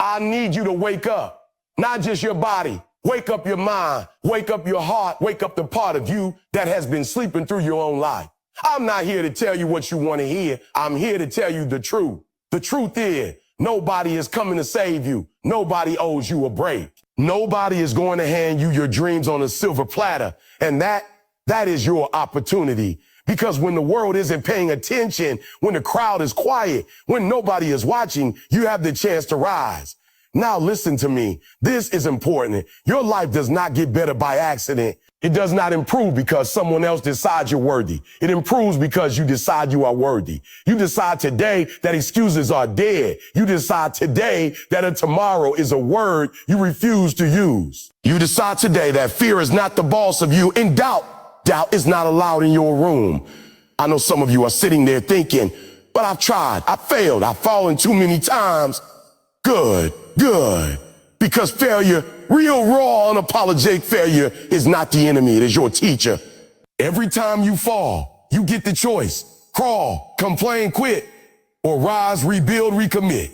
I need you to wake up, not just your body. Wake up your mind, wake up your heart, wake up the part of you that has been sleeping through your own life. I'm not here to tell you what you want to hear. I'm here to tell you the truth. The truth is, nobody is coming to save you. Nobody owes you a break. Nobody is going to hand you your dreams on a silver platter. And that is your opportunity. Because when the world isn't paying attention, when the crowd is quiet, when nobody is watching, you have the chance to rise. Now listen to me. This is important. Your life does not get better by accident. It does not improve because someone else decides you're worthy. It improves because you decide you are worthy. You decide today that excuses are dead. You decide today that a tomorrow is a word you refuse to use. You decide today that fear is not the boss of you, and doubt is not allowed in your room. I know some of you are sitting there thinking, but I've tried, I failed, I've fallen too many times. Good. Because failure, real, raw, unapologetic failure is not the enemy. It is your teacher. Every time you fall, you get the choice. Crawl, complain, quit, or rise, rebuild, recommit.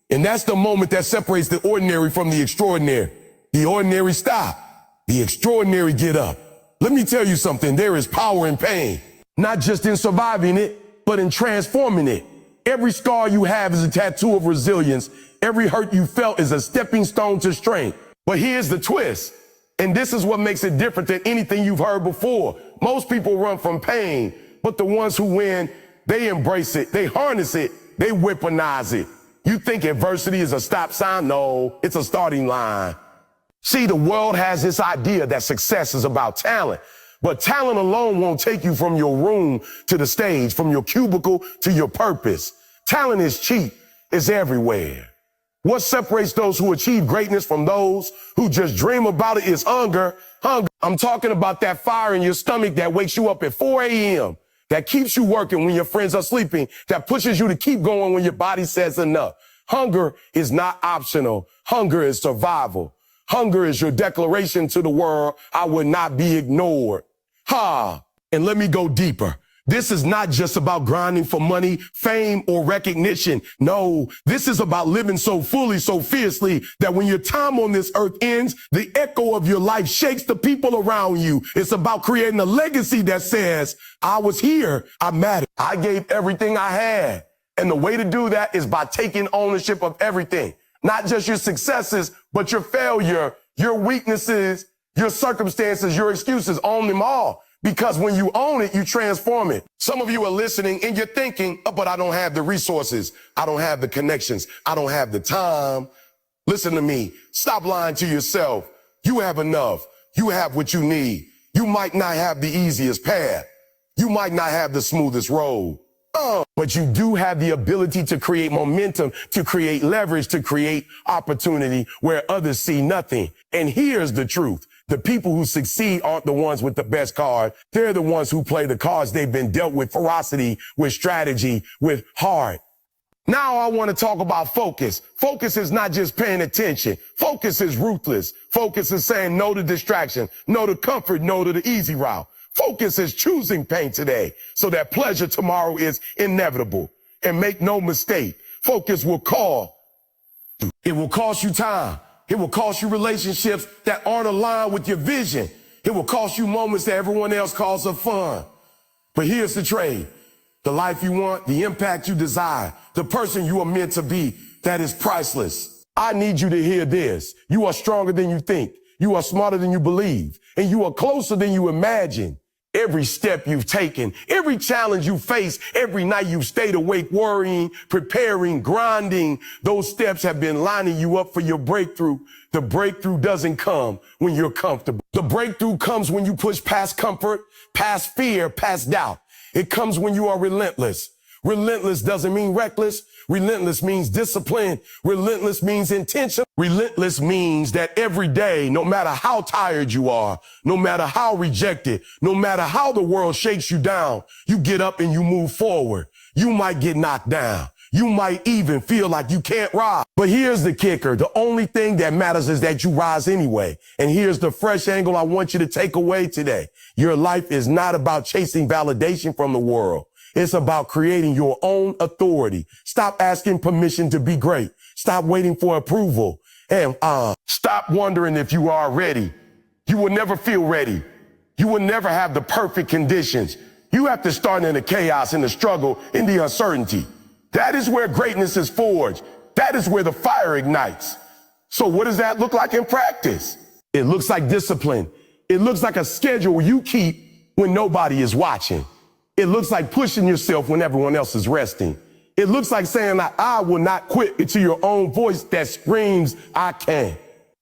And that's the moment that separates the ordinary from the extraordinary. The ordinary stop. The extraordinary get up. Let me tell you something. There is power in pain. Not just in surviving it, but in transforming it. Every scar you have is a tattoo of resilience. Every hurt you felt is a stepping stone to strength. But here's the twist. And this is what makes it different than anything you've heard before. Most people run from pain, but the ones who win, they embrace it, they harness it, they weaponize it. You think adversity is a stop sign? No, it's a starting line. See, the world has this idea that success is about talent. But talent alone won't take you from your room to the stage, from your cubicle to your purpose. Talent is cheap. It's everywhere. What separates those who achieve greatness from those who just dream about it is hunger. I'm talking about that fire in your stomach that wakes you up at 4 a.m., that keeps you working when your friends are sleeping, that pushes you to keep going when your body says enough. Hunger is not optional. Hunger is survival. Hunger is your declaration to the world, I will not be ignored. And let me go deeper. This is not just about grinding for money, fame, or recognition. No, this is about living so fully, so fiercely that when your time on this earth ends, the echo of your life shakes the people around you. It's about creating a legacy that says, I was here, I mattered, I gave everything I had. And the way to do that is by taking ownership of everything. Not just your successes, but your failure, your weaknesses, your circumstances, your excuses. Own them all. Because when you own it, you transform it. Some of you are listening and you're thinking, oh, but I don't have the resources. I don't have the connections. I don't have the time. Listen to me. Stop lying to yourself. You have enough. You have what you need. You might not have the easiest path. You might not have the smoothest road. But you do have the ability to create momentum, to create leverage, to create opportunity where others see nothing. And here's the truth. The people who succeed aren't the ones with the best card. They're the ones who play the cards they've been dealt with ferocity, with strategy, with heart. Now I want to talk about focus. Focus is not just paying attention. Focus is ruthless. Focus is saying no to distraction, no to comfort, no to the easy route. Focus is choosing pain today so that pleasure tomorrow is inevitable. And make no mistake, focus will call. It will cost you time. It will cost you relationships that aren't aligned with your vision. It will cost you moments that everyone else calls a fun. But here's the trade. The life you want, the impact you desire, the person you are meant to be, that is priceless. I need you to hear this. You are stronger than you think. You are smarter than you believe. And you are closer than you imagine. Every step you've taken, every challenge you face, every night you've stayed awake worrying, preparing, grinding, those steps have been lining you up for your breakthrough. The breakthrough doesn't come when you're comfortable. The breakthrough comes when you push past comfort, past fear, past doubt. It comes when you are relentless. Relentless doesn't mean reckless. Relentless means discipline. Relentless means intention. Relentless means that every day, no matter how tired you are, no matter how rejected, no matter how the world shakes you down, you get up and you move forward. You might get knocked down. You might even feel like you can't rise. But here's the kicker. The only thing that matters is that you rise anyway. And here's the fresh angle I want you to take away today. Your life is not about chasing validation from the world. It's about creating your own authority. Stop asking permission to be great. Stop waiting for approval. And stop wondering if you are ready. You will never feel ready. You will never have the perfect conditions. You have to start in the chaos, in the struggle, in the uncertainty. That is where greatness is forged. That is where the fire ignites. So what does that look like in practice? It looks like discipline. It looks like a schedule you keep when nobody is watching. It looks like pushing yourself when everyone else is resting. It looks like saying, I will not quit into your own voice that screams, I can.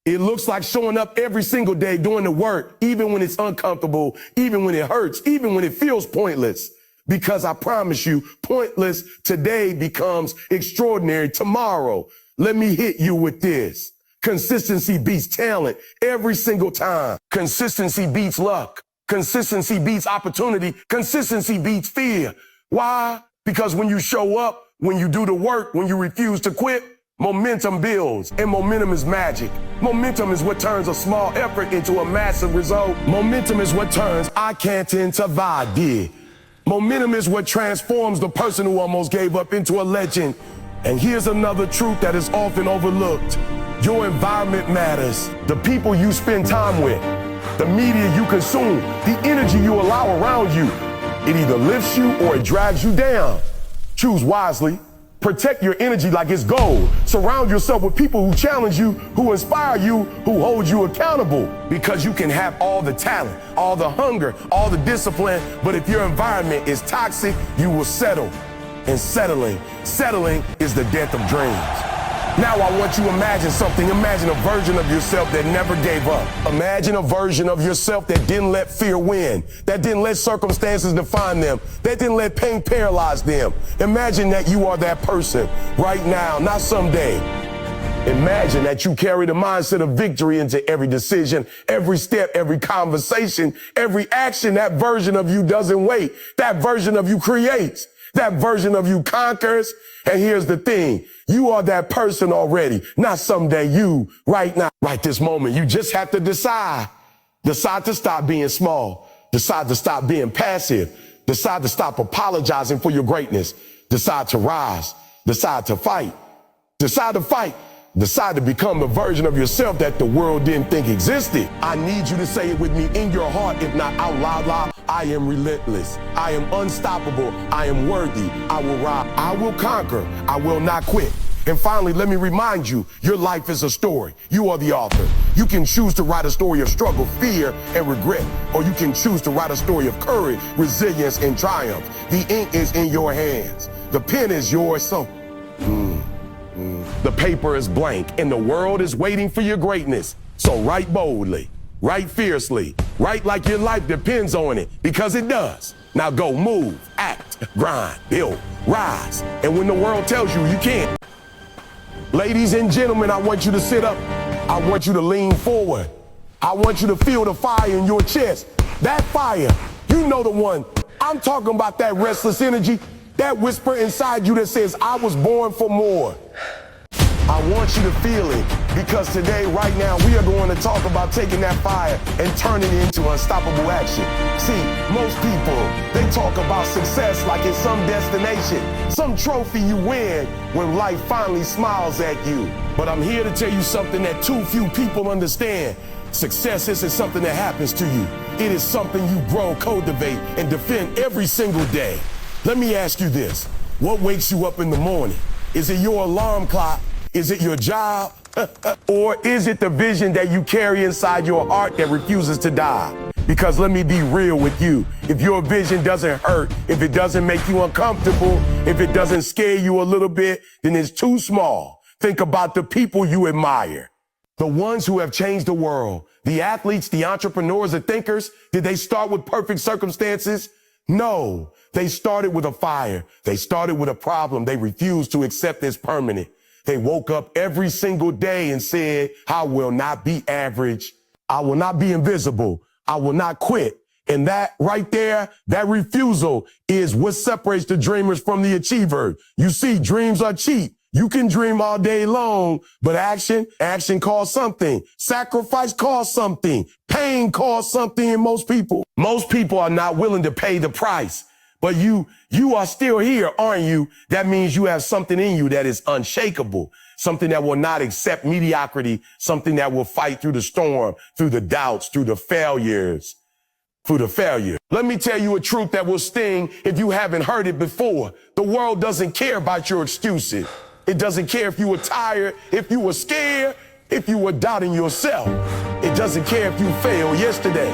It looks like showing up every single day doing the work, even when it's uncomfortable, even when it hurts, even when it feels pointless. Because I promise you, pointless today becomes extraordinary tomorrow. Let me hit you with this. Consistency beats talent every single time. Consistency beats luck. Consistency beats opportunity. Consistency beats fear. Why? Because when you show up, when you do the work, when you refuse to quit, momentum builds, and momentum is magic. Momentum is what turns a small effort into a massive result. Momentum is what turns I can't into I did. Momentum is what transforms the person who almost gave up into a legend. And here's another truth that is often overlooked. Your environment matters. The people you spend time with, the media you consume, the energy you allow around you. It either lifts you or it drags you down. Choose wisely. Protect your energy like it's gold. Surround yourself with people who challenge you, who inspire you, who hold you accountable. Because you can have all the talent, all the hunger, all the discipline, but if your environment is toxic, you will settle. And settling is the death of dreams. Now I want you to imagine something. Imagine a version of yourself that never gave up. Imagine a version of yourself that didn't let fear win, that didn't let circumstances define them, that didn't let pain paralyze them. Imagine that you are that person right now, not someday. Imagine that you carry the mindset of victory into every decision, every step, every conversation, every action. That version of you doesn't wait. That version of you creates. That version of you conquers. And here's the thing. You are that person already, not someday. You right now, right this moment. You just have to decide. Decide to stop being small. Decide to stop being passive. Decide to stop apologizing for your greatness. Decide to rise. Decide to fight. Decide to fight. Decide to become the version of yourself that the world didn't think existed. I need you to say it with me in your heart, if not out loud. I am relentless. I am unstoppable. I am worthy. I will rise. I will conquer. I will not quit. And finally, let me remind you, your life is a story. You are the author. You can choose to write a story of struggle, fear, and regret, or you can choose to write a story of courage, resilience, and triumph. The ink is in your hands. The pen is yours, so the paper is blank, and the world is waiting for your greatness. So write boldly, write fiercely, write like your life depends on it, because it does. Now go move, act, grind, build, rise. And when the world tells you you can't, ladies and gentlemen, I want you to sit up. I want you to lean forward. I want you to feel the fire in your chest. That fire, you know the one. I'm talking about that restless energy, that whisper inside you that says, I was born for more. I want you to feel it, because today, right now, we are going to talk about taking that fire and turning it into unstoppable action. See, most people, they talk about success like it's some destination, some trophy you win when life finally smiles at you. But I'm here to tell you something that too few people understand. Success isn't something that happens to you. It is something you grow, cultivate, and defend every single day. Let me ask you this. What wakes you up in the morning? Is it your alarm clock? Is it your job? Or is it the vision that you carry inside your heart that refuses to die? Because let me be real with you. If your vision doesn't hurt, if it doesn't make you uncomfortable, if it doesn't scare you a little bit, then it's too small. Think about the people you admire. The ones who have changed the world. The athletes, the entrepreneurs, the thinkers. Did they start with perfect circumstances? No. They started with a fire. They started with a problem they refused to accept as permanent. They woke up every single day and said, I will not be average. I will not be invisible. I will not quit. And that right there, that refusal is what separates the dreamers from the achiever. You see, dreams are cheap. You can dream all day long, but action costs something. Sacrifice costs something. Pain costs something in most people. Most people are not willing to pay the price. But you are still here, aren't you? That means you have something in you that is unshakable. something that will not accept mediocrity, something that will fight through the storm, through the doubts, through the failures. Let me tell you a truth that will sting if you haven't heard it before. The world doesn't care about your excuses. It doesn't care if you were tired, if you were scared, if you were doubting yourself. It doesn't care if you failed yesterday.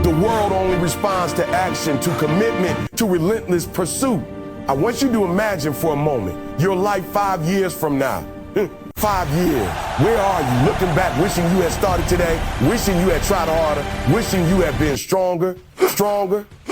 The world only responds to action, to commitment, to relentless pursuit. I want you to imagine for a moment your life 5 years from now. 5 years. Where are you? Looking back, wishing you had started today, wishing you had tried harder, wishing you had been stronger?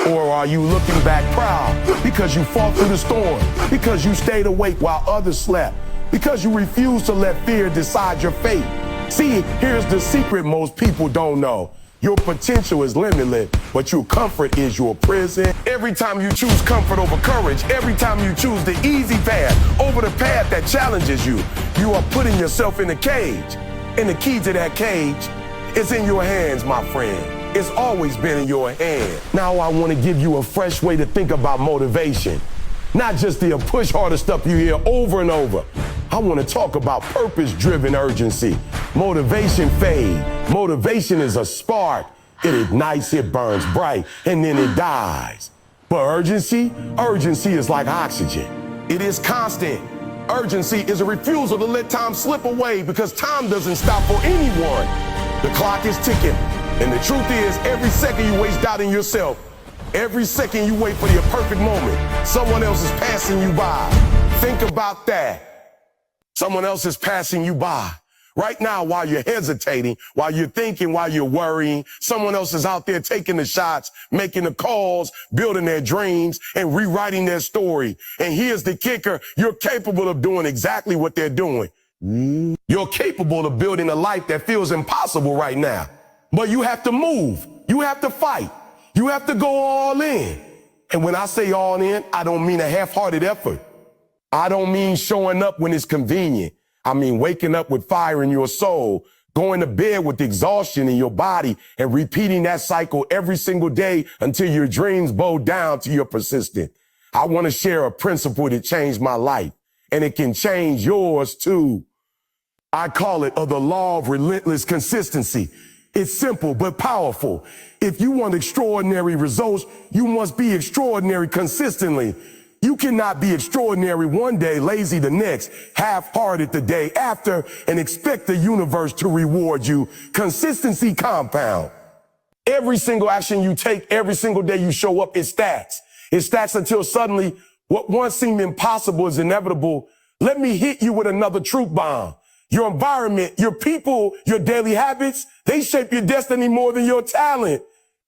Or are you looking back proud because you fought through the storm, because you stayed awake while others slept, because you refused to let fear decide your fate? See, here's the secret most people don't know. Your potential is limitless, but your comfort is your prison. Every time you choose comfort over courage, every time you choose the easy path over the path that challenges you, you are putting yourself in a cage. And the key to that cage is in your hands, my friend. It's always been in your hand. Now I want to give you a fresh way to think about motivation. Not just the push harder stuff you hear over and over. I want to talk about purpose-driven urgency. Motivation fade. Motivation is a spark. It ignites, it burns bright, and then it dies. But urgency is like oxygen. It is constant. Urgency is a refusal to let time slip away because time doesn't stop for anyone. The clock is ticking. And the truth is, every second you waste doubting yourself, every second you wait for the perfect moment, someone else is passing you by. Think about that. Someone else is passing you by. Right now, while you're hesitating, while you're thinking, while you're worrying, someone else is out there taking the shots, making the calls, building their dreams, and rewriting their story. And here's the kicker. You're capable of doing exactly what they're doing. You're capable of building a life that feels impossible right now. But you have to move. You have to fight. You have to go all in. And when I say all in, I don't mean a half-hearted effort. I don't mean showing up when it's convenient. I mean waking up with fire in your soul, going to bed with exhaustion in your body, and repeating that cycle every single day until your dreams bow down to your persistence. I want to share a principle that changed my life, and it can change yours too. I call it the law of relentless consistency. It's simple but powerful. If you want extraordinary results, you must be extraordinary consistently. You cannot be extraordinary one day, lazy the next, half-hearted the day after, and expect the universe to reward you. Consistency compound. Every single action you take, every single day you show up, it stacks. It stacks until suddenly what once seemed impossible is inevitable. Let me hit you with another truth bomb. Your environment, your people, your daily habits, they shape your destiny more than your talent.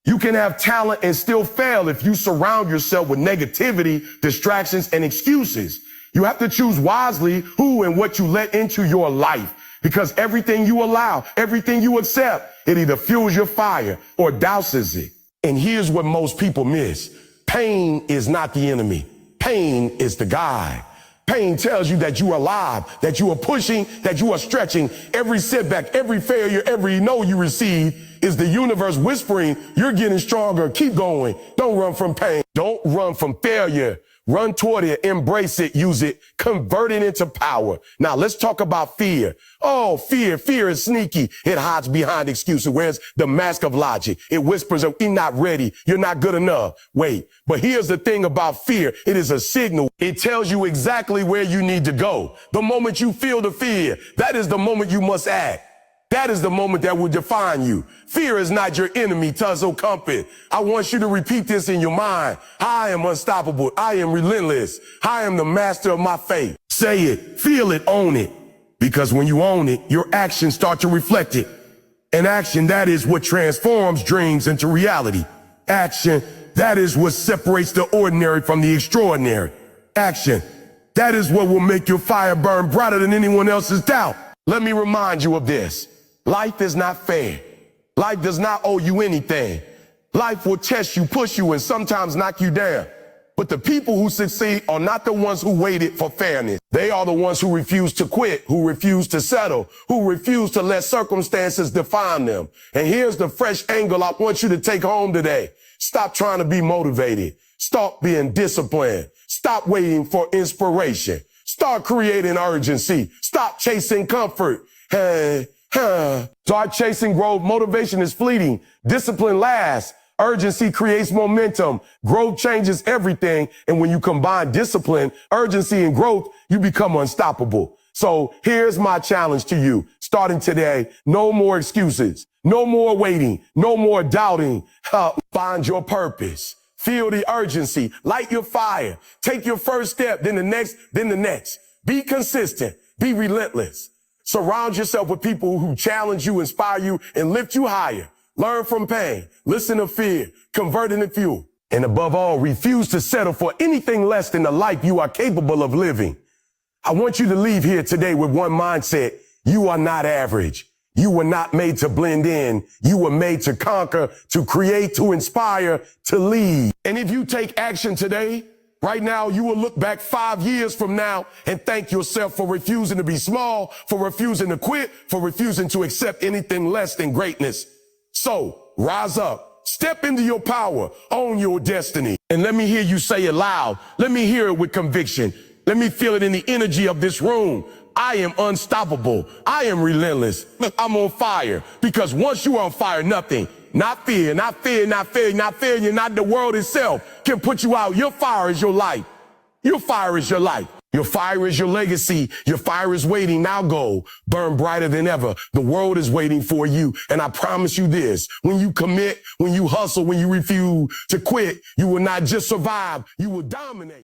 You can have talent and still fail if you surround yourself with negativity, distractions, and excuses. You have to choose wisely who and what you let into your life, because everything you allow, everything you accept, it either fuels your fire or douses it. And here's what most people miss. Pain is not the enemy. Pain is the guide. Pain tells you that you are alive, that you are pushing, that you are stretching. Every setback, every failure, every no you receive is the universe whispering, you're getting stronger. Keep going. Don't run from pain. Don't run from failure. Run toward it, embrace it, use it, convert it into power. Now let's talk about fear. Oh, fear is sneaky. It hides behind excuses. Wears the mask of logic. It whispers, you're not ready. You're not good enough. Wait, but here's the thing about fear. It is a signal. It tells you exactly where you need to go. The moment you feel the fear, that is the moment you must act. That is the moment that will define you. Fear is not your enemy, tussle compass. I want you to repeat this in your mind. I am unstoppable. I am relentless. I am the master of my fate. Say it, feel it, own it. Because when you own it, your actions start to reflect it. And action, that is what transforms dreams into reality. Action, that is what separates the ordinary from the extraordinary. Action, that is what will make your fire burn brighter than anyone else's doubt. Let me remind you of this. Life is not fair. Life does not owe you anything. Life will test you, push you, and sometimes knock you down. But the people who succeed are not the ones who waited for fairness. They are the ones who refuse to quit, who refuse to settle, who refuse to let circumstances define them. And here's the fresh angle I want you to take home today. Stop trying to be motivated. Stop being disciplined. Stop waiting for inspiration. Start creating urgency. Stop chasing comfort. Start chasing growth. Motivation is fleeting. Discipline lasts. Urgency creates momentum. Growth changes everything. And when you combine discipline, urgency, and growth, you become unstoppable. So here's my challenge to you. Starting today, no more excuses. No more waiting. No more doubting. Find your purpose. Feel the urgency. Light your fire. Take your first step, then the next, then the next. Be consistent. Be relentless. Surround yourself with people who challenge you, inspire you, and lift you higher. Learn from pain. Listen to fear. Convert it into fuel. And above all, refuse to settle for anything less than the life you are capable of living. I want you to leave here today with one mindset. You are not average. You were not made to blend in. You were made to conquer, to create, to inspire, to lead. And if you take action today, right now, you will look back 5 years from now and thank yourself for refusing to be small, for refusing to quit, for refusing to accept anything less than greatness. So rise up, step into your power, own your destiny. And let me hear you say it loud. Let me hear it with conviction. Let me feel it in the energy of this room. I am unstoppable. I am relentless. I'm on fire, because once you are on fire, nothing, not fear, not failure, not the world itself can put you out. Your fire is your life. Your fire is your life. Your fire is your legacy. Your fire is waiting. Now go burn brighter than ever. The world is waiting for you. And I promise you this, when you commit, when you hustle, when you refuse to quit, you will not just survive, you will dominate.